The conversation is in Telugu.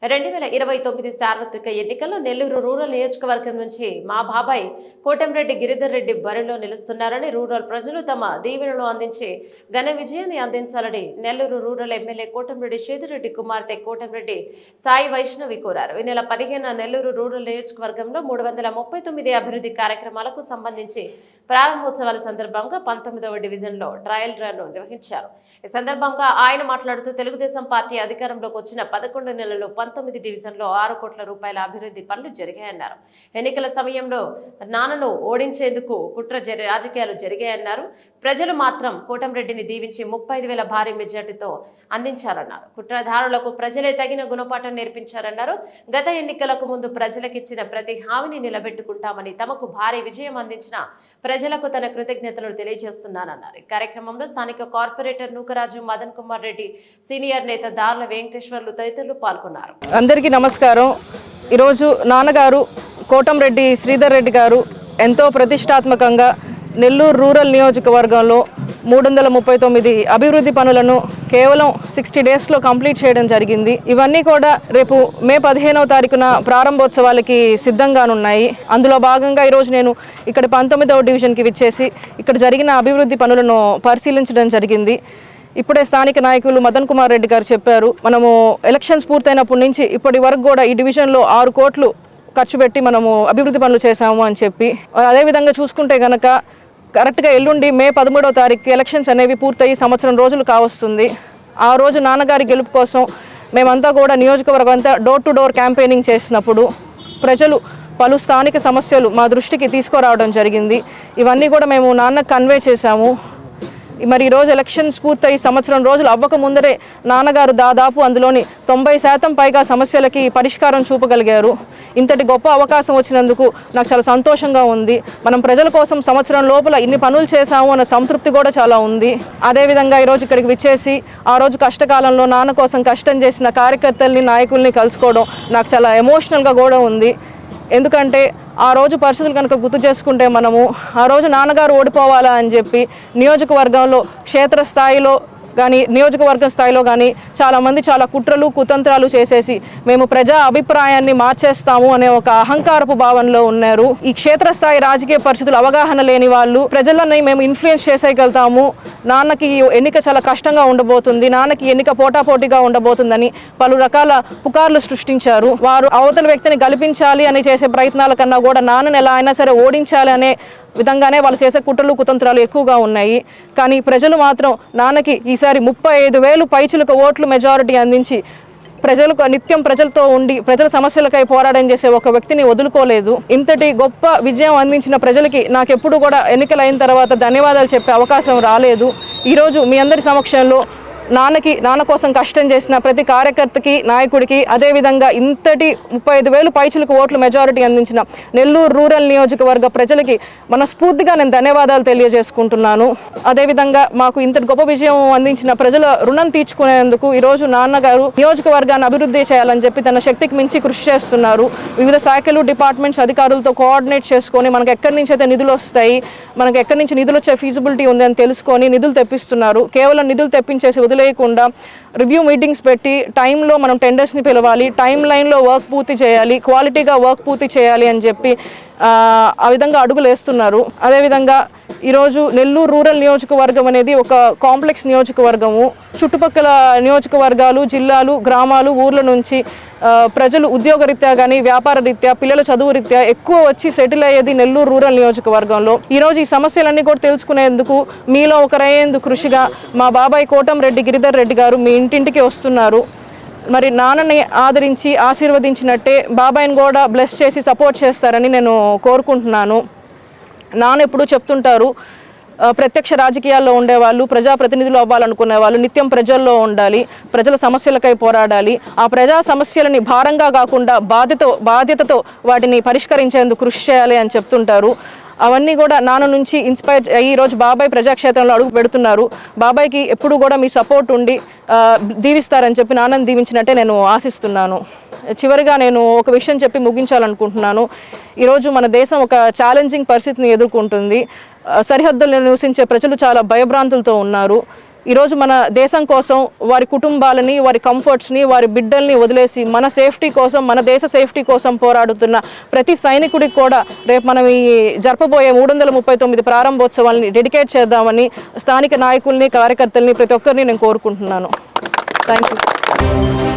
2029 సార్వత్రిక ఎన్నికల్లో నెల్లూరు రూరల్ నియోజకవర్గం నుంచి మా బాబాయ్ కోటంరెడ్డి గిరిధర్ రెడ్డి బరిలో నిలుస్తున్నారని రూరల్ ప్రజలు తమ దీవెనలు అందించి ఘన విజయాన్ని అందించాలని నెల్లూరు రూరల్ ఎమ్మెల్యే కోటంరెడ్డి శ్రీధర్రెడ్డి కుమార్తె కోటంరెడ్డి సాయి వైష్ణవి కోరారు. ఈ నెల 15న నెల్లూరు రూరల్ నియోజకవర్గంలో 339 అభివృద్ధి కార్యక్రమాలకు సంబంధించి ప్రారంభోత్సవాల సందర్భంగా 19వ డివిజన్లో ట్రయల్ రన్ నిర్వహించారు. ఈ సందర్భంగా ఆయన మాట్లాడుతూ తెలుగుదేశం పార్టీ అధికారంలోకి వచ్చిన 11 నెలల్లో 19 డివిజన్లో 6 కోట్ల రూపాయల అభివృద్ధి పనులు జరిగాయన్నారు. ఎన్నికల సమయంలో నాన్నను ఓడించేందుకు కుట్ర రాజకీయాలు జరిగాయన్నారు. ప్రజలు మాత్రం కోటంరెడ్డిని దీవించి 35,000 భారీ మెజార్టీతో అందించారన్నారు. కుట్రధారులకు ప్రజలే తగిన గుణపాఠం నేర్పించారన్నారు. గత ఎన్నికలకు ముందు ప్రజలకిచ్చిన ప్రతి హామీని నిలబెట్టుకుంటామని, తమకు భారీ విజయం అందించిన ప్రజలకు తన కృతజ్ఞతలు తెలియజేస్తున్నానన్నారు. ఈ కార్యక్రమంలో స్థానిక కార్పొరేటర్ నూకరాజు, మదన్ కుమార్ రెడ్డి, సీనియర్ నేత దార్ల వెంకటేశ్వర్లు తదితరులు పాల్గొన్నారు. అందరికీ నమస్కారం. ఈరోజు నాన్నగారు కోటంరెడ్డి శ్రీధర్ రెడ్డి గారు ఎంతో ప్రతిష్టాత్మకంగా నెల్లూరు రూరల్ నియోజకవర్గంలో 339 అభివృద్ధి పనులను కేవలం 60 డేస్లో కంప్లీట్ చేయడం జరిగింది. ఇవన్నీ కూడా రేపు మే 15వ తారీఖున ప్రారంభోత్సవాలకి సిద్ధంగానున్నాయి. అందులో భాగంగా ఈరోజు నేను ఇక్కడ 19వ డివిజన్కి విచ్చేసి ఇక్కడ జరిగిన అభివృద్ధి పనులను పరిశీలించడం జరిగింది. ఇప్పుడే స్థానిక నాయకులు మదన్ కుమార్ రెడ్డి గారు చెప్పారు, మనము ఎలక్షన్స్ పూర్తయినప్పటి నుంచి ఇప్పటి వరకు కూడా ఈ డివిజన్లో 6 కోట్లు ఖర్చు పెట్టి మనము అభివృద్ధి పనులు చేశాము అని చెప్పి. అదేవిధంగా చూసుకుంటే కనుక కరెక్ట్గా ఎల్లుండి మే 13వ తారీఖు ఎలక్షన్స్ అనేవి పూర్తయి సంవత్సరం రోజులు కావస్తుంది. ఆ రోజు నాన్నగారి గెలుపు కోసం మేమంతా కూడా నియోజకవర్గం అంతా డోర్ టు డోర్ క్యాంపెయినింగ్ చేసినప్పుడు ప్రజలు పలు స్థానిక సమస్యలు మా దృష్టికి తీసుకురావడం జరిగింది. ఇవన్నీ కూడా మేము నాన్నకు కన్వే చేశాము. మరి ఈరోజు ఎలక్షన్స్ పూర్తయి సంవత్సరం రోజులు అవ్వక ముందరే నాన్నగారు దాదాపు అందులోని 90% పైగా సమస్యలకి పరిష్కారం చూపగలిగారు. ఇంతటి గొప్ప అవకాశం వచ్చినందుకు నాకు చాలా సంతోషంగా ఉంది. మనం ప్రజల కోసం సంవత్సరం లోపల ఇన్ని పనులు చేశాము అన్న సంతృప్తి కూడా చాలా ఉంది. అదేవిధంగా ఈరోజు ఇక్కడికి విచ్చేసి ఆ రోజు కష్టకాలంలో నాన్న కోసం కష్టం చేసిన కార్యకర్తల్ని, నాయకుల్ని కలుసుకోవడం నాకు చాలా ఎమోషనల్గా కూడా ఉంది. ఎందుకంటే ఆ రోజు పరిస్థితులు కనుక గుర్తు చేసుకుంటే మనము ఆ రోజు నాన్నగారు ఓడిపోవాలా అని చెప్పి నియోజకవర్గంలో క్షేత్రస్థాయిలో కానీ నియోజకవర్గం స్థాయిలో కానీ చాలామంది చాలా కుట్రలు కుతంత్రాలు చేసేసి మేము ప్రజా అభిప్రాయాన్ని మార్చేస్తాము అనే ఒక అహంకారపు భావనలో ఉన్నారు. ఈ క్షేత్రస్థాయి రాజకీయ పరిస్థితులు అవగాహన లేని వాళ్ళు ప్రజలని మేము ఇన్ఫ్లుయెన్స్ చేసేయగలుగుతాము, నాన్నకి ఎన్నిక చాలా కష్టంగా ఉండబోతుంది, నాన్నకి ఎన్నిక పోటాపోటీగా ఉండబోతుందని పలు రకాల పుకార్లు సృష్టించారు. వారు అవతల వ్యక్తిని గెలిపించాలి అని చేసే ప్రయత్నాల కన్నా కూడా నాన్నని ఎలా అయినా సరే ఓడించాలి అనే విధంగానే వాళ్ళు చేసే కుట్రలు కుతంత్రాలు ఎక్కువగా ఉన్నాయి. కానీ ప్రజలు మాత్రం నాన్నకి ఈసారి 35,000 పైచిలుక ఓట్లు మెజారిటీ అందించి ప్రజలకు నిత్యం ప్రజలతో ఉండి ప్రజల సమస్యలకై పోరాటం చేసే ఒక వ్యక్తిని వదులుకోలేదు. ఇంతటి గొప్ప విజయం అందించిన ప్రజలకి నాకెప్పుడు కూడా ఎన్నికలైన తర్వాత ధన్యవాదాలు చెప్పే అవకాశం రాలేదు. ఈరోజు మీ అందరి సమక్షంలో నాన్న కోసం కష్టం చేసిన ప్రతి కార్యకర్తకి, నాయకుడికి, అదేవిధంగా ఇంతటి 35,000 పైచులకు ఓట్లు మెజారిటీ అందించిన నెల్లూరు రూరల్ నియోజకవర్గ ప్రజలకి మనస్ఫూర్తిగా నేను ధన్యవాదాలు తెలియజేసుకుంటున్నాను. అదేవిధంగా మాకు ఇంతటి గొప్ప విజయం అందించిన ప్రజల రుణం తీర్చుకునేందుకు ఈరోజు నాన్నగారు నియోజకవర్గాన్ని అభివృద్ధి చేయాలని చెప్పి తన శక్తికి మించి కృషి చేస్తున్నారు. వివిధ శాఖలు, డిపార్ట్మెంట్స్ అధికారులతో కోఆర్డినేట్ చేసుకొని మనకు ఎక్కడి నుంచి అయితే నిధులు వస్తాయి, మనకు ఎక్కడి నుంచి నిధులు వచ్చే ఫీజిబిలిటీ ఉంది అని తెలుసుకొని నిధులు తెప్పిస్తున్నారు. కేవలం నిధులు తెప్పించేసి వదిలేయకుండా రివ్యూ మీటింగ్స్ పెట్టి టైంలో మనం టెండర్స్ని పిలవాలి, టైం లైన్లో వర్క్ పూర్తి చేయాలి, క్వాలిటీగా వర్క్ పూర్తి చేయాలి అని చెప్పి ఆ విధంగా అడుగులు వేస్తున్నారు. అదేవిధంగా ఈరోజు నెల్లూరు రూరల్ నియోజకవర్గం అనేది ఒక కాంప్లెక్స్ నియోజకవర్గము. చుట్టుపక్కల నియోజకవర్గాలు, జిల్లాలు, గ్రామాలు, ఊర్ల నుంచి ప్రజలు ఉద్యోగరీత్యా కానీ, వ్యాపార రీత్యా, పిల్లల చదువు రీత్యా ఎక్కువ వచ్చి సెటిల్ అయ్యేది నెల్లూరు రూరల్ నియోజకవర్గంలో. ఈరోజు ఈ సమస్యలన్నీ కూడా తెలుసుకునేందుకు మీలో ఒకరయ్యేందుకు కృషిగా మా బాబాయ్ కోటంరెడ్డి గిరిధర్ రెడ్డి గారు మీ ఇంటింటికి వస్తున్నారు. మరి నాన్నని ఆదరించి ఆశీర్వదించినట్టే బాబాయ్ని కూడా బ్లెస్ చేసి సపోర్ట్ చేస్తారని నేను కోరుకుంటున్నాను. నాన్న ఎప్పుడూ చెప్తుంటారు, ప్రత్యక్ష రాజకీయాల్లో ఉండేవాళ్ళు, ప్రజాప్రతినిధులు అవ్వాలనుకునే వాళ్ళు నిత్యం ప్రజల్లో ఉండాలి, ప్రజల సమస్యలకై పోరాడాలి, ఆ ప్రజా సమస్యలని భారంగా కాకుండా బాధ్యతతో వాటిని పరిష్కరించేందుకు కృషి చేయాలి అని చెప్తుంటారు. అవన్నీ కూడా నాన్న నుంచి ఇన్స్పైర్ అయ్యి ఈరోజు బాబాయ్ ప్రజాక్షేత్రంలో అడుగు పెడుతున్నారు. బాబాయ్కి ఎప్పుడు కూడా మీ సపోర్ట్ ఉండి దీవిస్తారని చెప్పి నాన్నని దీవించినట్టే నేను ఆశిస్తున్నాను. చివరిగా నేను ఒక విషయం చెప్పి ముగించాలనుకుంటున్నాను. ఈరోజు మన దేశం ఒక ఛాలెంజింగ్ పరిస్థితిని ఎదుర్కొంటుంది. సరిహద్దుల్లో నివసించే ప్రజలు చాలా భయభ్రాంతులతో ఉన్నారు. ఈరోజు మన దేశం కోసం వారి కుటుంబాలని, వారి కంఫర్ట్స్ని, వారి బిడ్డల్ని వదిలేసి మన సేఫ్టీ కోసం, మన దేశ సేఫ్టీ కోసం పోరాడుతున్న ప్రతి సైనికుడికి కూడా రేపు మనం ఈ జరపబోయే 339 ప్రారంభోత్సవాల్ని డెడికేట్ చేద్దామని స్థానిక నాయకుల్ని, కార్యకర్తల్ని ప్రతి ఒక్కరిని నేను కోరుకుంటున్నాను. Thank you.